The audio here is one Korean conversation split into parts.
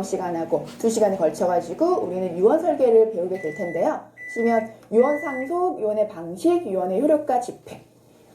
시간하고 2시간에 걸쳐가지고 우리는 유언 설계를 배우게 될 텐데요. 보시면 유언 상속, 유언의 방식, 유언의 효력과 집행.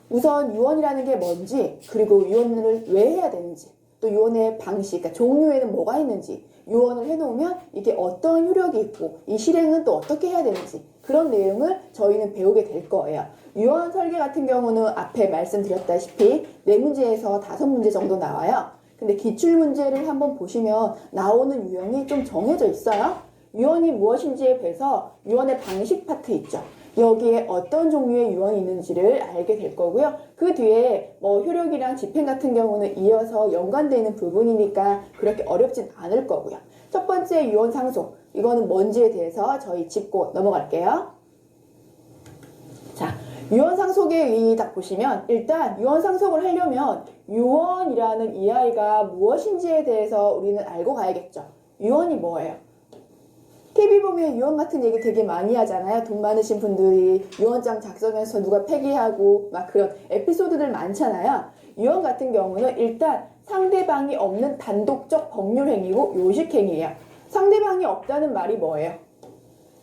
우선 유언이라는 게 뭔지, 그리고 유언을 왜 해야 되는지, 또 유언의 방식, 그러니까 종류에는 뭐가 있는지, 유언을 해놓으면 이게 어떤 효력이 있고 이 실행은 또 어떻게 해야 되는지, 그런 내용을 저희는 배우게 될 거예요. 유언 설계 같은 경우는 앞에 말씀드렸다시피 4문제에서 5문제 정도 나와요. 근데 기출문제를 한번 보시면 나오는 유형이 좀 정해져 있어요. 유언이 무엇인지에 비해서 유언의 방식 파트 있죠. 여기에 어떤 종류의 유언이 있는지를 알게 될 거고요. 그 뒤에 뭐 효력이랑 집행 같은 경우는 이어서 연관되는 부분이니까 그렇게 어렵진 않을 거고요. 첫 번째 유언 상속, 이거는 뭔지에 대해서 저희 짚고 넘어갈게요. 자, 유언 상속의 의의 딱 보시면 일단 유언 상속을 하려면 유언이라는 이 아이가 무엇인지에 대해서 우리는 알고 가야겠죠. 유언이 뭐예요? TV 보면 유언 같은 얘기 되게 많이 하잖아요. 돈 많으신 분들이 유언장 작성해서 누가 폐기하고 막 그런 에피소드들 많잖아요. 유언 같은 경우는 일단 상대방이 없는 단독적 법률 행위고 요식 행위예요. 상대방이 없다는 말이 뭐예요?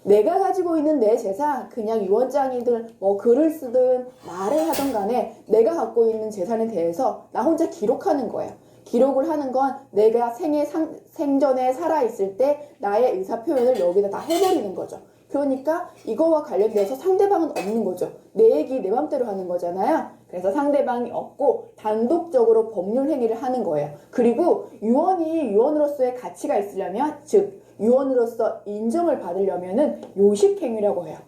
내가 가지고 있는 내 재산, 그냥 유언장이든 뭐 글을 쓰든 말을 하든 간에 내가 갖고 있는 재산에 대해서 나 혼자 기록하는 거예요. 기록을 하는 건 내가 생전에 살아있을 때 나의 의사표현을 여기다 다 해버리는 거죠. 그러니까 이거와 관련돼서 상대방은 없는 거죠. 내 얘기 내 맘대로 하는 거잖아요. 그래서 상대방이 없고 단독적으로 법률 행위를 하는 거예요. 그리고 유언이 유언으로서의 가치가 있으려면, 즉 유언으로서 인정을 받으려면은 요식행위라고 해요.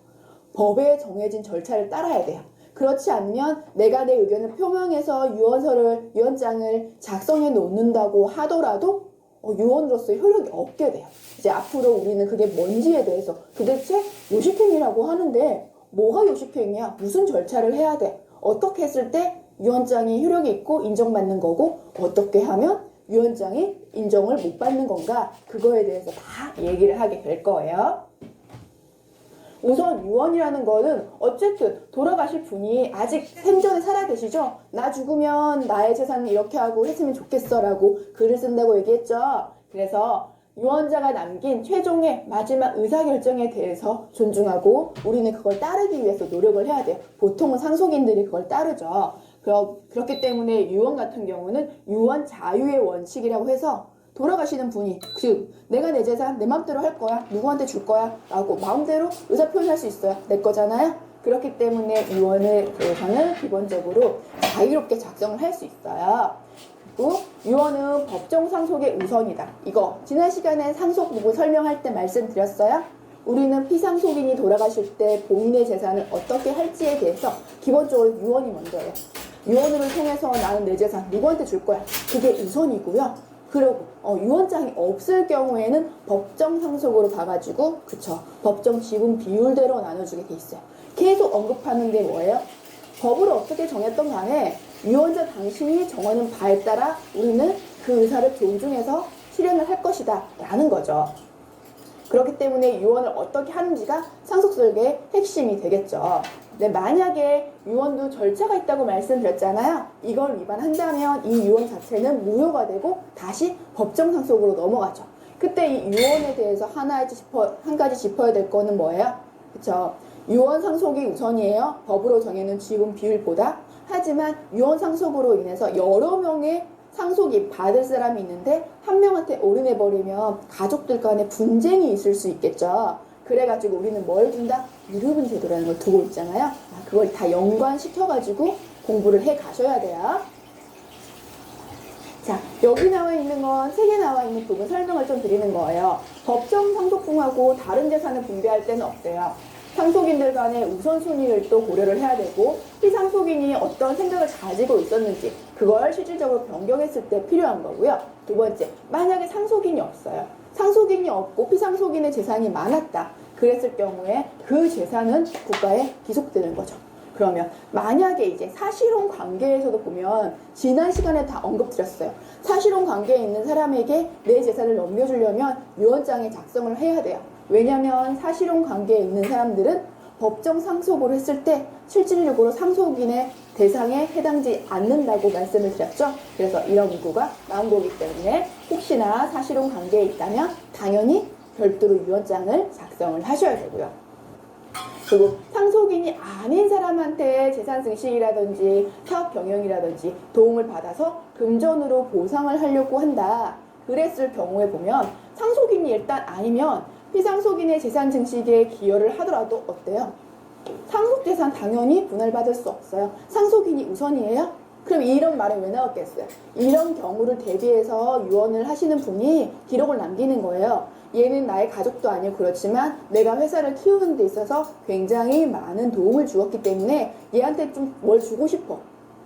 법에 정해진 절차를 따라야 돼요. 그렇지 않으면 내가 내 의견을 표명해서 유언장을 작성해 놓는다고 하더라도 유언으로서의 효력이 없게 돼요. 이제 앞으로 우리는 그게 뭔지에 대해서 도대체 요식행위라고 하는데 뭐가 요식행위야? 무슨 절차를 해야 돼? 어떻게 했을 때 유언장이 효력이 있고 인정받는 거고 어떻게 하면 유언장이 인정을 못 받는 건가? 그거에 대해서 다 얘기를 하게 될 거예요. 우선 유언이라는 거는 어쨌든 돌아가실 분이 아직 생전에 살아계시죠? 나 죽으면 나의 재산을 이렇게 하고 했으면 좋겠어 라고 글을 쓴다고 얘기했죠. 그래서 유언자가 남긴 최종의 마지막 의사결정에 대해서 존중하고 우리는 그걸 따르기 위해서 노력을 해야 돼요. 보통은 상속인들이 그걸 따르죠. 그렇기 때문에 유언 같은 경우는 유언 자유의 원칙이라고 해서 돌아가시는 분이, 즉 내가 내 재산 내 마음대로 할 거야, 누구한테 줄 거야 라고 마음대로 의사표현할 수 있어요. 내 거잖아요. 그렇기 때문에 유언에 대해서는 기본적으로 자유롭게 작성을 할 수 있어요. 그리고 유언은 법정 상속의 우선이다. 이거 지난 시간에 상속 부분 설명할 때 말씀드렸어요. 우리는 피상속인이 돌아가실 때 본인의 재산을 어떻게 할지에 대해서 기본적으로 유언이 먼저예요. 유언을 통해서 나는 내 재산 누구한테 줄 거야, 그게 우선이고요. 그리고 유언장이 없을 경우에는 법정 상속으로 봐가지고 법정 지분 비율대로 나눠주게 돼 있어요. 계속 언급하는 게 뭐예요? 법으로 어떻게 정했던 간에 유언자 당신이 정하는 바에 따라 우리는 그 의사를 존중해서 실현을 할 것이다 라는 거죠. 그렇기 때문에 유언을 어떻게 하는지가 상속설계의 핵심이 되겠죠. 근데 만약에 유언도 절차가 있다고 말씀드렸잖아요. 이걸 위반한다면 이 유언 자체는 무효가 되고 다시 법정 상속으로 넘어가죠. 그때 이 유언에 대해서 한 가지 짚어야 될 거는 뭐예요? 그쵸? 유언 상속이 우선이에요. 법으로 정해놓은 지분 비율보다. 하지만 유언 상속으로 인해서 여러 명의 상속이 받을 사람이 있는데 한 명한테 올인해버리면 가족들 간에 분쟁이 있을 수 있겠죠. 그래가지고 우리는 뭘 준다? 유류분 제도라는 걸 두고 있잖아요. 그걸 다 연관시켜가지고 공부를 해 가셔야 돼요. 자, 여기 나와 있는 건 3개 나와 있는 부분 설명을 좀 드리는 거예요. 법정 상속분하고 다른 재산을 분배할 때는 어때요? 상속인들 간의 우선순위를 또 고려를 해야 되고 피상속인이 어떤 생각을 가지고 있었는지 그걸 실질적으로 변경했을 때 필요한 거고요. 두 번째, 만약에 상속인이 없어요. 상속인이 없고 피상속인의 재산이 많았다. 그랬을 경우에 그 재산은 국가에 기속되는 거죠. 그러면 만약에 이제 사실혼 관계에서도 보면 지난 시간에 다 언급드렸어요. 사실혼 관계에 있는 사람에게 내 재산을 넘겨주려면 유언장에 작성을 해야 돼요. 왜냐하면 사실혼 관계에 있는 사람들은 법정 상속을 했을 때 실질적으로 상속인의 대상에 해당지 않는다고 말씀을 드렸죠. 그래서 이런 문구가 나온 거기 때문에 혹시나 사실혼 관계에 있다면 당연히 별도로 유언장을 작성을 하셔야 되고요. 그리고 상속인이 아닌 사람한테 재산 증식이라든지 사업 경영이라든지 도움을 받아서 금전으로 보상을 하려고 한다. 그랬을 경우에 보면 상속인이 일단 아니면 피상속인의 재산 증식에 기여를 하더라도 어때요? 상속재산 당연히 분할받을 수 없어요. 상속인이 우선이에요? 그럼 이런 말은 왜 나왔겠어요? 이런 경우를 대비해서 유언을 하시는 분이 기록을 남기는 거예요. 얘는 나의 가족도 아니고 그렇지만 내가 회사를 키우는 데 있어서 굉장히 많은 도움을 주었기 때문에 얘한테 좀 뭘 주고 싶어.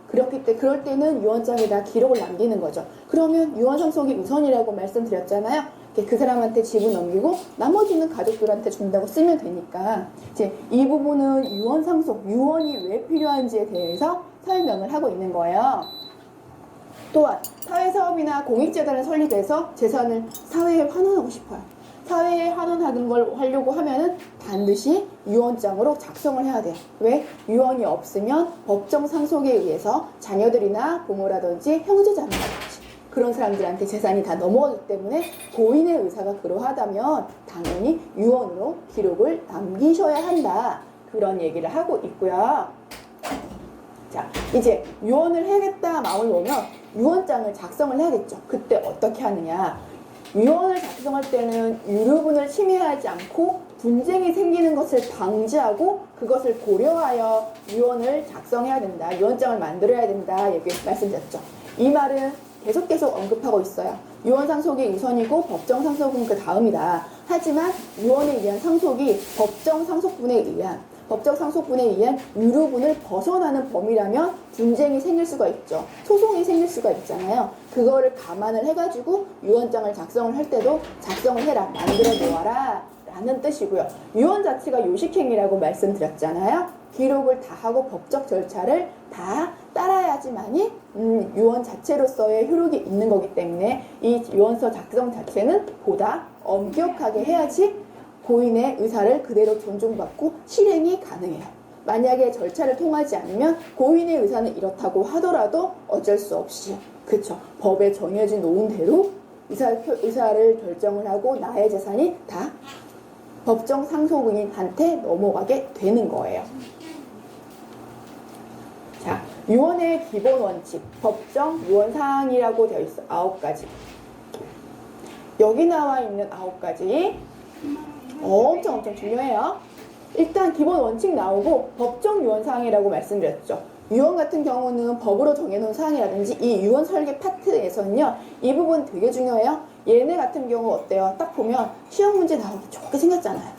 그럴 때는 유언장에다 기록을 남기는 거죠. 그러면 유언 상속이 우선이라고 말씀드렸잖아요. 그 사람한테 지분 넘기고 나머지는 가족들한테 준다고 쓰면 되니까 이제 이 부분은 유언 상속, 유언이 왜 필요한지에 대해서 설명을 하고 있는 거예요. 또한 사회사업이나 공익재단을 설립해서 재산을 사회에 환원하고 싶어요. 사회에 환원하는 걸 하려고 하면은 반드시 유언장으로 작성을 해야 돼요. 왜? 유언이 없으면 법정 상속에 의해서 자녀들이나 부모라든지 형제자매라든지 그런 사람들한테 재산이 다 넘어가기 때문에 고인의 의사가 그러하다면 당연히 유언으로 기록을 남기셔야 한다. 그런 얘기를 하고 있고요. 자, 이제 유언을 해야겠다 마음을 먹으면 유언장을 작성을 해야겠죠. 그때 어떻게 하느냐? 유언을 작성할 때는 유류분을 침해하지 않고 분쟁이 생기는 것을 방지하고 그것을 고려하여 유언을 작성해야 된다. 유언장을 만들어야 된다. 얘기 말씀드렸죠. 이 말은 계속 언급하고 있어요. 유언 상속이 우선이고 법정 상속은 그 다음이다. 하지만 유언에 의한 상속이 법정 상속분에 의한 유류분을 벗어나는 범위라면 분쟁이 생길 수가 있죠. 소송이 생길 수가 있잖아요. 그거를 감안을 해가지고 유언장을 작성을 할 때도 작성을 해라, 만들어 놓아라 라는 뜻이고요. 유언 자체가 요식행위라고 말씀드렸잖아요. 기록을 다 하고 법적 절차를 다 따라야지만이 유언 자체로서의 효력이 있는 거기 때문에 이 유언서 작성 자체는 보다 엄격하게 해야지 고인의 의사를 그대로 존중받고 실행이 가능해요. 만약에 절차를 통하지 않으면 고인의 의사는 이렇다고 하더라도 어쩔 수 없이 그쵸 법에 정해진 놓은 대로 의사를 결정을 하고 나의 재산이 다 법정 상속인한테 넘어가게 되는 거예요. 자, 유언의 기본 원칙, 법정 유언 사항이라고 되어 있어. 9가지. 여기 나와 있는 9가지 엄청 중요해요. 일단 기본 원칙 나오고 법정 유언 사항이라고 말씀드렸죠. 유언 같은 경우는 법으로 정해놓은 사항이라든지 이 유언 설계 파트에서는요. 이 부분 되게 중요해요. 얘네 같은 경우 어때요? 딱 보면 시험 문제 나오기 좋게 생겼잖아요.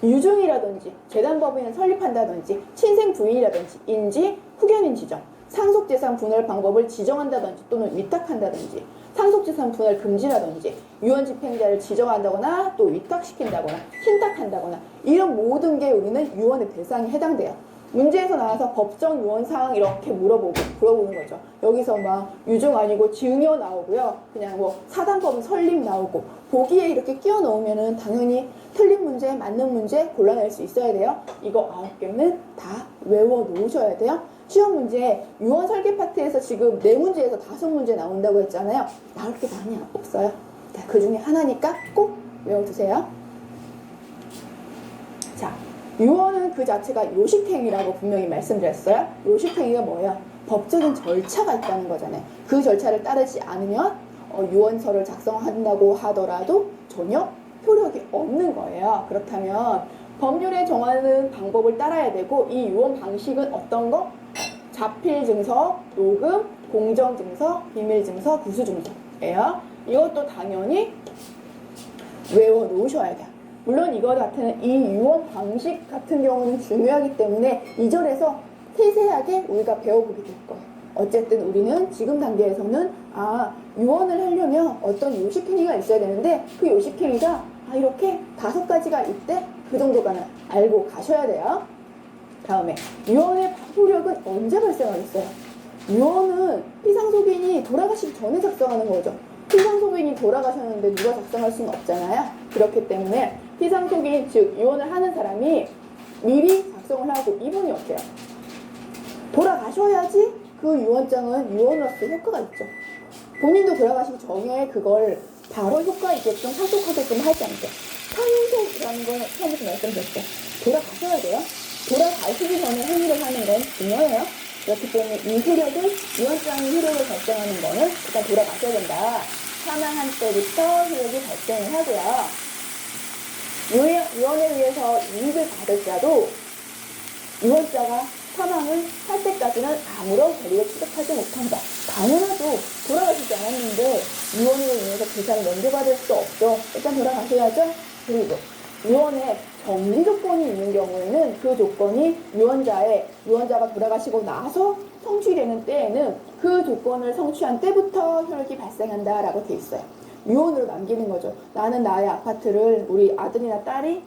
유증이라든지 재단법인을 설립한다든지 친생 부인이라든지 인지 후견인 지정 상속재산 분할 방법을 지정한다든지 또는 위탁한다든지 상속재산 분할 금지라든지 유언 집행자를 지정한다거나 또 위탁시킨다거나 신탁한다거나 이런 모든 게 우리는 유언의 대상에 해당돼요. 문제에서 나와서 법정 유언 사항 이렇게 물어보는 거죠. 여기서 막 유증 아니고 증여 나오고요. 그냥 뭐 사단법은 설립 나오고 보기에 이렇게 끼워 넣으면은 당연히 틀린 문제, 맞는 문제 골라낼 수 있어야 돼요. 이거 9개는 다 외워 놓으셔야 돼요. 시험 문제 유언 설계 파트에서 지금 4문제에서 5문제 나온다고 했잖아요. 나올 게 많이 없어요. 그 중에 하나니까 꼭 외워두세요. 자, 유언은 그 자체가 요식행위라고 분명히 말씀드렸어요. 요식행위가 뭐예요? 법적인 절차가 있다는 거잖아요. 그 절차를 따르지 않으면 유언서를 작성한다고 하더라도 전혀 효력이 없는 거예요. 그렇다면 법률에 정하는 방법을 따라야 되고 이 유언 방식은 어떤 거? 자필증서, 녹음, 공정증서, 비밀증서, 부수증서예요. 이것도 당연히 외워 놓으셔야 돼요. 물론 이거 같은 이 유언 방식 같은 경우는 중요하기 때문에 2절에서 세세하게 우리가 배워보게 될 거예요. 어쨌든 우리는 지금 단계에서는 유언을 하려면 어떤 요식행위가 있어야 되는데 그 요식행위가 이렇게 5가지가 있대? 그 정도가는 알고 가셔야 돼요. 다음에 유언의 효력은 언제 발생하겠어요? 유언은 피상속인이 돌아가시기 전에 작성하는 거죠. 피상속인이 돌아가셨는데 누가 작성할 수는 없잖아요. 그렇기 때문에 피상속인 즉 유언을 하는 사람이 미리 작성을 하고 이분이 어때요? 돌아가셔야지 그 유언장은 유언으로서 효과가 있죠. 본인도 돌아가시기 전에 그걸 바로 효과 있게끔 상속하게끔 하지 않죠. 상속이라는 건 처음부터 말씀드렸죠. 돌아가셔야 돼요. 돌아가시기 전에 행위를 하는 건 중요해요. 그렇기 때문에 이 효력을, 유언장의 효력을 발생하는 거는 일단 돌아가셔야 된다. 사망한 때부터 효력이 발생을 하고요. 유언에 의해서 이익을 받을 자도 유언자가 사망을 할 때까지는 아무런 권리를 취득하지 못한다. 당연하죠. 돌아가시지 않았는데 유언으로 인해서 재산을 넘겨받을 수 없죠. 일단 돌아가셔야죠. 그리고 유언에 정지 조건이 있는 경우에는 그 조건이 유언자가 돌아가시고 나서 성취되는 때에는 그 조건을 성취한 때부터 효력이 발생한다라고 돼 있어요. 유언으로 남기는 거죠. 나는 나의 아파트를 우리 아들이나 딸이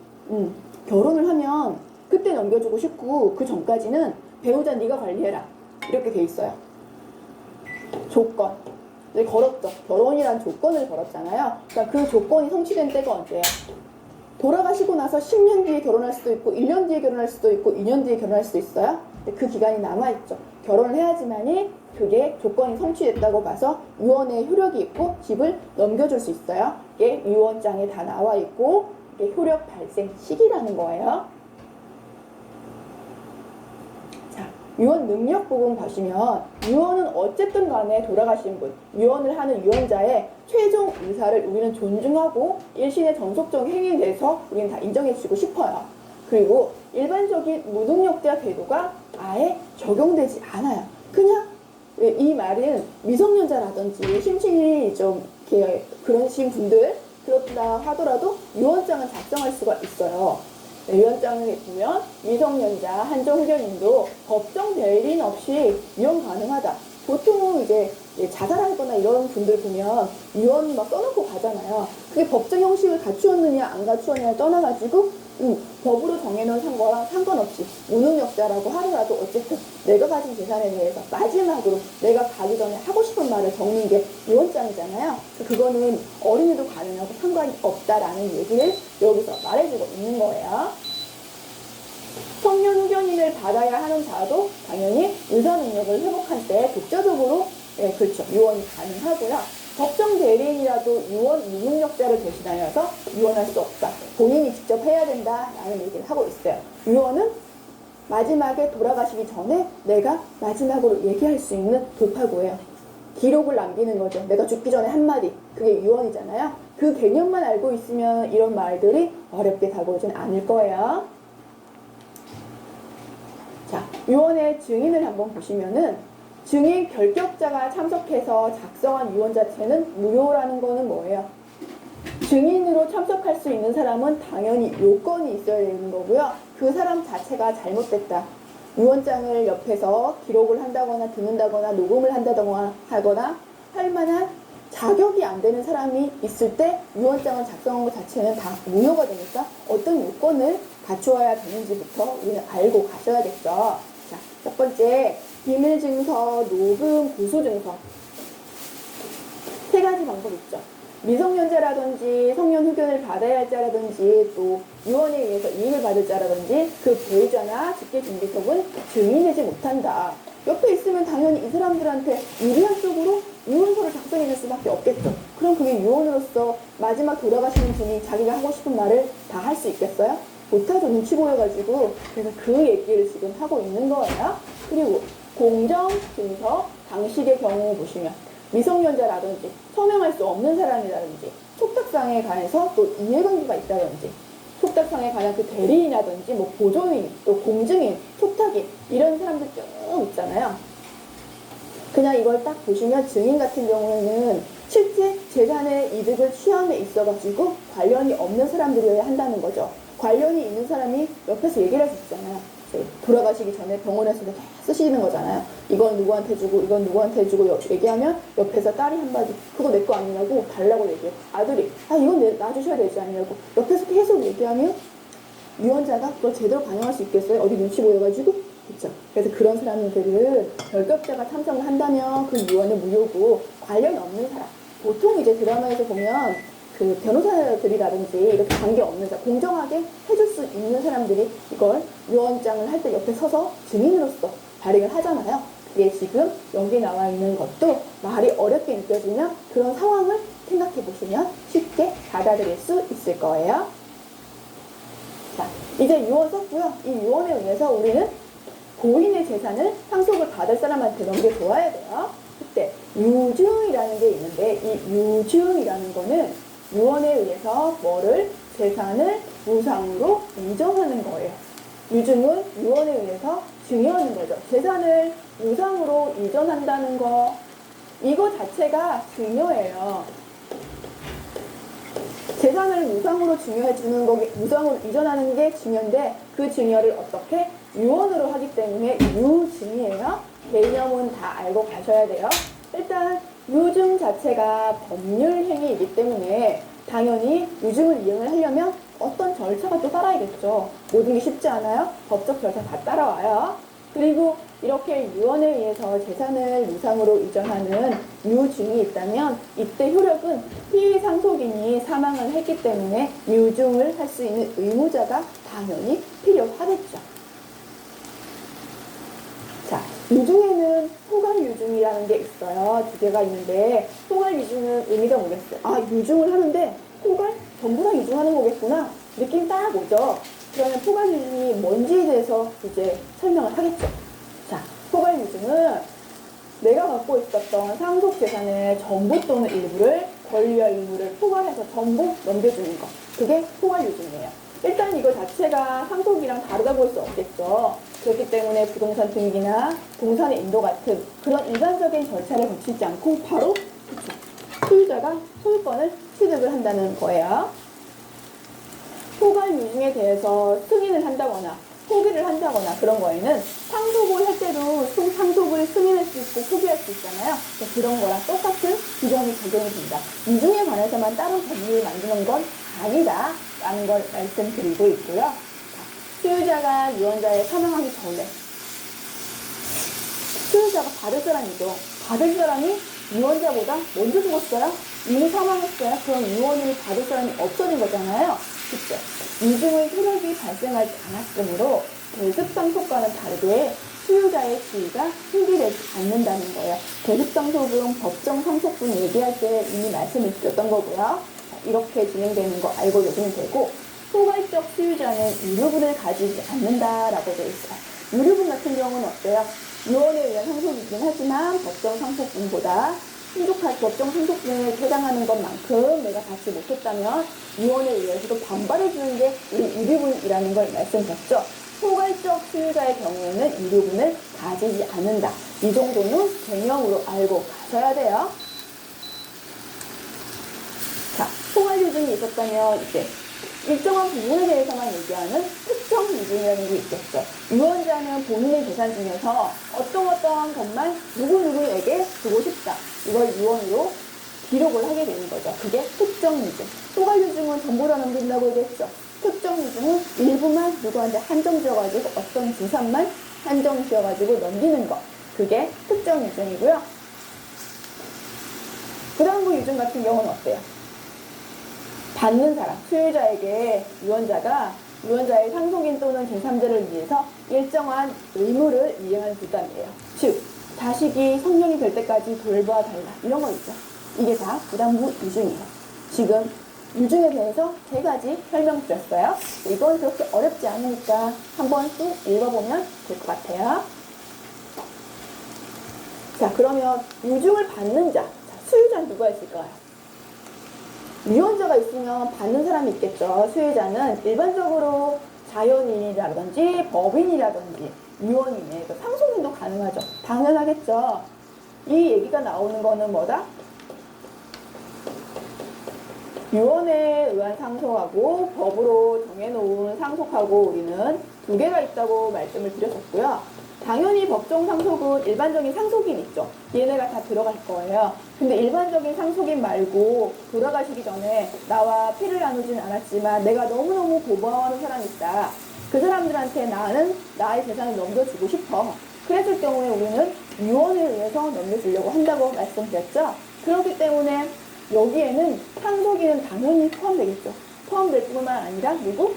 결혼을 하면 그때 넘겨주고 싶고 그 전까지는 배우자 네가 관리해라. 이렇게 돼 있어요. 조건. 걸었죠. 결혼이란 조건을 걸었잖아요. 그러니까 그 조건이 성취된 때가 언제예요? 돌아가시고 나서 10년 뒤에 결혼할 수도 있고 1년 뒤에 결혼할 수도 있고 2년 뒤에 결혼할 수도 있어요. 근데 그 기간이 남아있죠. 결혼을 해야지만이 그게 조건이 성취됐다고 봐서 유언의 효력이 있고 집을 넘겨줄 수 있어요. 이게 유언장에 다 나와 있고 이게 효력 발생 시기라는 거예요. 자, 유언 능력 부분 보시면 유언은 어쨌든 간에 돌아가신 분, 유언을 하는 유언자의 최종 의사를 우리는 존중하고 일신의 정속적 행위에 대해서 우리는 다 인정해주고 싶어요. 그리고 일반적인 무능력자 제도가 아예 적용되지 않아요. 그냥 이 말은 미성년자라든지 심신이 좀 이렇게 그러신 분들 그렇다 하더라도 유언장은 작성할 수가 있어요. 유언장을 보면 미성년자 한정 후견인도 법정 대리인 없이 유언 가능하다. 보통 이제 자살하거나 이런 분들 보면 유언 막 써놓고 가잖아요. 그게 법정 형식을 갖추었느냐 안 갖추었느냐 떠나가지고 법으로 정해놓은 상거랑 상관없이 무능력자라고 하더라도 어쨌든 내가 가진 재산에 대해서 마지막으로 내가 가기 전에 하고 싶은 말을 적는 게 유언장이잖아요. 그거는 어린이도 가능하고 상관이 없다라는 얘기를 여기서 말해주고 있는 거예요. 성년 후견인을 받아야 하는 자도 당연히 의사 능력을 회복한 때 독자적으로 그렇죠. 유언이 가능하고요. 법정 대리인이라도 유언 무능력자를 대신하여서 유언할 수 없다. 본인이 직접 해야 된다라는 얘기를 하고 있어요. 유언은 마지막에 돌아가시기 전에 내가 마지막으로 얘기할 수 있는 돌파구예요. 기록을 남기는 거죠. 내가 죽기 전에 한마디. 그게 유언이잖아요. 그 개념만 알고 있으면 이런 말들이 어렵게 다가오진 않을 거예요. 자, 유언의 증인을 한번 보시면은 증인 결격자가 참석해서 작성한 유언 자체는 무효라는 거는 뭐예요? 증인으로 참석할 수 있는 사람은 당연히 요건이 있어야 되는 거고요. 그 사람 자체가 잘못됐다. 유언장을 옆에서 기록을 한다거나 듣는다거나 녹음을 한다거나 하거나 할 만한 자격이 안 되는 사람이 있을 때 유언장을 작성한 것 자체는 다 무효가 되니까 어떤 요건을 갖추어야 되는지부터 우리는 알고 가셔야겠죠. 자, 첫 번째 비밀증서, 녹음, 구수증서 세 가지 방법이 있죠. 미성년자라든지 성년 후견을 받아야 할 자라든지 또 유언에 의해서 이익을 받을 자라든지 그 배우자나 직계중개속은 증인되지 못한다. 옆에 있으면 당연히 이 사람들한테 유리한 쪽으로 유언서를 작성해 줄 수밖에 없겠죠. 그럼 그게 유언으로서 마지막 돌아가시는 분이 자기가 하고 싶은 말을 다 할 수 있겠어요? 못하죠. 눈치 보여가지고. 그래서 그 얘기를 지금 하고 있는 거예요. 그리고 공정증서, 당식의 경우 보시면 미성년자라든지 서명할 수 없는 사람이라든지 촉탁상에 관해서 또 이해관계가 있다든지 촉탁상에 관한 그 대리인이라든지 뭐 보조인, 또 공증인, 촉탁인 이런 사람들 쭉 있잖아요. 그냥 이걸 딱 보시면 증인 같은 경우에는 실제 재산의 이득을 취함에 있어가지고 관련이 없는 사람들이어야 한다는 거죠. 관련이 있는 사람이 옆에서 얘기를 할 수 있잖아요. 돌아가시기 전에 병원에서 쓰시는 거잖아요. 이건 누구한테 주고 이건 누구한테 주고 얘기하면 옆에서 딸이 한마디 그거 내 거 아니냐고 달라고 얘기해. 아들이 이건 놔주셔야 되지 않냐고 옆에서 계속 얘기하면 유언자가 그걸 제대로 반영할 수 있겠어요? 어디 눈치 보여가지고 그렇죠. 그래서 그런 사람들을 결격자가 참석을 한다면 그 유언은 무효고 관련 없는 사람 보통 이제 드라마에서 보면 그 변호사들이라든지 이렇게 관계없는 사람, 공정하게 해줄 수 있는 사람들이 이걸 유언장을 할 때 옆에 서서 증인으로서 발행을 하잖아요. 그게 지금 여기 나와 있는 것도 말이 어렵게 느껴지면 그런 상황을 생각해 보시면 쉽게 받아들일 수 있을 거예요. 자, 이제 유언 썼고요. 이 유언에 의해서 우리는 고인의 재산을 상속을 받을 사람한테 넘겨줘야 돼요. 그때 유증이라는 게 있는데 이 유증이라는 거는 유언에 의해서 뭐를 재산을 무상으로 인정하는 거예요. 유증은 유언에 의해서 증여하는 거죠. 재산을 무상으로 이전한다는 거 이거 자체가 증여예요. 재산을 무상으로 증여해 주는 거기 무상으로 이전하는 게 증여인데 그 증여를 어떻게 유언으로 하기 때문에 유증이에요. 개념은 다 알고 가셔야 돼요. 일단 유증 자체가 법률 행위이기 때문에 당연히 유증을 이행을 하려면 어떤 절차가 또 따라야겠죠. 모든 게 쉽지 않아요. 법적 절차 다 따라와요. 그리고 이렇게 유언에 의해서 재산을 무상으로 이전하는 유증이 있다면 이때 효력은 피의 상속인이 사망을 했기 때문에 유증을 할 수 있는 의무자가 당연히 필요하겠죠. 자, 유증에는 포괄 유증이라는 게 있어요. 두 개가 있는데 포괄 유증은 의미가 뭐겠어요? 아, 유증을 하는데 포괄? 전부 다 유증하는 거겠구나. 느낌 딱 오죠? 그러면 포괄 유증이 뭔지에 대해서 이제 설명을 하겠죠. 자, 포괄 유증은 내가 갖고 있었던 상속 재산의 전부 또는 일부를 권리와 의무를 포괄해서 전부 넘겨주는 거. 그게 포괄 유증이에요. 일단 이거 자체가 상속이랑 다르다고 할 수 없겠죠. 그렇기 때문에 부동산 등기나 동산의 인도 같은 그런 일반적인 절차를 거치지 않고 바로 소유자가 소유권을 취득을 한다는 거예요. 포괄 유증에 대해서 승인을 한다거나 포기를 한다거나 그런 거에는 상속을 할 때도 상속을 승인할 수 있고 포기할 수 있잖아요. 그런 거랑 똑같은 규정이 적용이 된다. 유증에 관해서만 다른 법률을 만드는 건 아니다 라는 걸 말씀드리고 있고요. 자, 소유자가 유언자의 사망하기 전에 소유자가 받을 사람이죠. 받을 사람이 유언자보다 먼저 죽었어요. 이미 사망했어요. 그럼 유언을 받을 사람이 없어진 거잖아요. 그때 유증의 효력이 발생하지 않았으므로 대습상속과는 다르게 소유자의 지위가 승계되지 않는다는 거예요. 대습상속은 법정상속분 얘기할 때 이미 말씀을 드렸던 거고요. 자, 이렇게 진행되는 거 알고 계시면 되고 포괄적 소유자는 유류분을 가지지 않는다라고 되어 있어요. 유류분 같은 경우는 어때요? 유언에 의한 상속이긴 하지만 법정상속분보다 신속한 법정상속분에 해당하는 것만큼 내가 받지 못했다면 유언에 의해서도 반발해주는 게 우리 유류분이라는 걸 말씀드렸죠. 포괄적 소유자의 경우에는 유류분을 가지지 않는다. 이 정도는 개념으로 알고 가셔야 돼요. 자, 포괄 유증이 있었다면 이제 일정한 부분에 대해서만 얘기하는 특정 유증이라는 게 있겠죠. 유언자는 본인의 재산 중에서 어떠한 것만 누구누구에게 주고 싶다. 이걸 유언으로 기록을 하게 되는 거죠. 그게 특정 유증. 포괄 유증은 전부 다 넘긴다고 얘기했죠. 특정 유증은 일부만 누구한테 한정 지어가지고 어떤 재산만 한정 지어가지고 넘기는 거. 그게 특정 유증이고요. 부담부 유증 같은 경우는 어때요? 받는 사람, 소유자에게 유언자의 상속인 또는 제3자를 위해서 일정한 의무를 이행하는 부담이에요. 즉, 자식이 성년이 될 때까지 돌봐달라. 이런 거 있죠. 이게 다 부담부 유증이에요. 지금 유증에 대해서 3가지 설명드렸어요. 이건 그렇게 어렵지 않으니까 한번 쭉 읽어보면 될 것 같아요. 자, 그러면 유증을 받는 자, 소유자는 누가 있을까요? 유언자가 있으면 받는 사람이 있겠죠. 소유자는 일반적으로 자연인이라든지 법인이라든지 유언인의 상속인도 가능하죠. 당연하겠죠. 이 얘기가 나오는 거는 뭐다? 유언에 의한 상속하고 법으로 정해놓은 상속하고 우리는 2개가 있다고 말씀을 드렸었고요. 당연히 법정 상속은 일반적인 상속인 있죠. 얘네가 다 들어갈 거예요. 근데 일반적인 상속인 말고 돌아가시기 전에 나와 피를 나누지는 않았지만 내가 너무너무 고마워하는 사람이 있다. 그 사람들한테 나의 재산을 넘겨주고 싶어. 그랬을 경우에 우리는 유언에 의해서 넘겨주려고 한다고 말씀드렸죠. 그렇기 때문에 여기에는 상속인은 당연히 포함되겠죠. 포함될 뿐만 아니라 누구?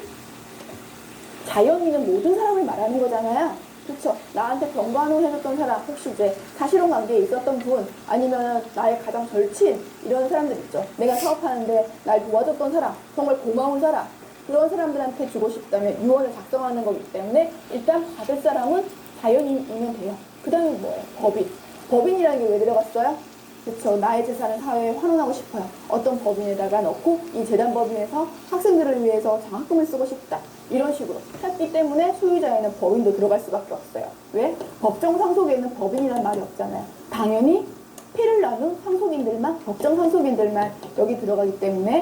자연인은 모든 사람을 말하는 거잖아요. 그렇죠. 나한테 병간호 해줬던 사람, 혹시 이제 사실혼 관계에 있었던 분, 아니면 나의 가장 절친, 이런 사람들 있죠. 내가 사업하는데 날 도와줬던 사람, 정말 고마운 사람, 그런 사람들한테 주고 싶다면 유언을 작성하는 거기 때문에 일단 받을 사람은 자연인이면 돼요. 그 다음에 뭐예요? 법인. 법인이라는 게 왜 들어갔어요? 그렇죠. 나의 재산을 사회에 환원하고 싶어요. 어떤 법인에다가 넣고 이 재단법인에서 학생들을 위해서 장학금을 쓰고 싶다. 이런 식으로 했기 때문에 소유자에는 법인도 들어갈 수밖에 없어요. 왜? 법정 상속에는 법인이라는 말이 없잖아요. 당연히 피를 나눈 상속인들만, 법정 상속인들만 여기 들어가기 때문에